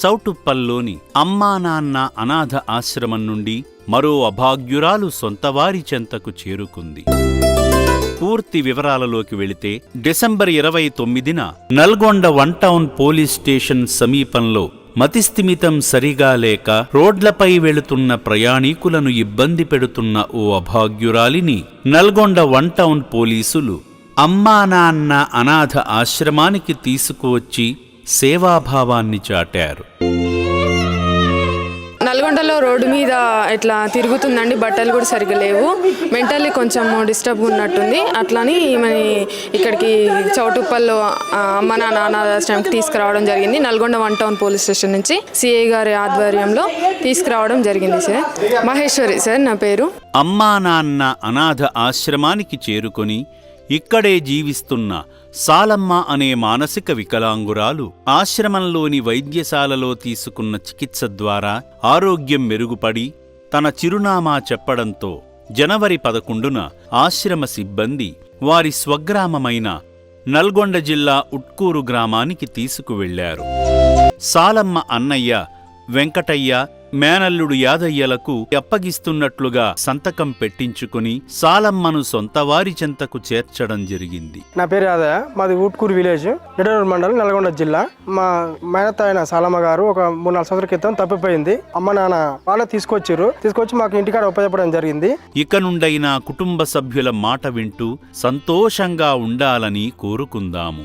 చౌటుప్పల్లోని అమ్మా నాన్న అనాథ ఆశ్రమం నుండి మరో అభాగ్యురాలు సొంతవారి చెంతకు చేరుకుంది. పూర్తి వివరాలలోకి వెళితే డిసెంబర్ 29న నల్గొండ 1 టౌన్ పోలీస్ స్టేషన్ సమీపంలో మతిస్థిమితం సరిగా లేక రోడ్లపై వెళుతున్న ప్రయాణీకులను ఇబ్బంది పెడుతున్న ఓ అభాగ్యురాలిని నల్గొండ 1 టౌన్ పోలీసులు అమ్మా నాన్న అనాథ ఆశ్రమానికి తీసుకువచ్చి సేవాభావాన్ని చాటారు. నల్గొండలో రోడ్డు మీద ఇట్లా తిరుగుతుందండి, బట్టలు కూడా సరిగ్గా లేవు, మెంటల్లీ కొంచెం డిస్టర్బ్ ఉన్నట్టుంది. అట్లని ఈమెని ఇక్కడికి చౌటుప్పల్లో అమ్మ నాన్న అనాథాశ్రమంకి తీసుకురావడం జరిగింది. నల్గొండ 1 టౌన్ పోలీస్ స్టేషన్ నుంచి సిఐ గారి ఆధ్వర్యంలో తీసుకురావడం జరిగింది. సార్ మహేశ్వరి సార్ నా పేరు. అమ్మా నాన్న అనాథ ఆశ్రమానికి చేరుకొని ఇక్కడే జీవిస్తున్న సాలమ్మ అనే మానసిక వికలాంగురాలు ఆశ్రమంలోని వైద్యశాలలో తీసుకున్న చికిత్స ద్వారా ఆరోగ్యం మెరుగుపడి తన చిరునామా చెప్పడంతో జనవరి 11న ఆశ్రమ సిబ్బంది వారి స్వగ్రామమైన నల్గొండ జిల్లా ఉట్కూరు గ్రామానికి తీసుకువెళ్లారు. సాలమ్మ అన్నయ్య వెంకటయ్య, మేనల్లుడు యాదయ్యలకు అప్పగిస్తున్నట్లుగా సంతకం పెట్టించుకుని సాలమ్మను సొంతవారి చెంతకు చేర్చడం జరిగింది. నా పేరు యాదయ్య, మాది ఉట్కూరు విలేజ్, ఎడనూరు మండలం, నల్గొండ జిల్లా. మా మేనత్త అయిన సాలమ్మ గారు ఒక 3-4 సంవత్సరాల క్రితం తప్పిపోయింది. అమ్మ నాన్న వాళ్ళే తీసుకొచ్చి మాకు ఇంటికాడ ఉపయోగపడడం జరిగింది. ఇక నుండైనా కుటుంబ సభ్యుల మాట వింటూ సంతోషంగా ఉండాలని కోరుకుందాము.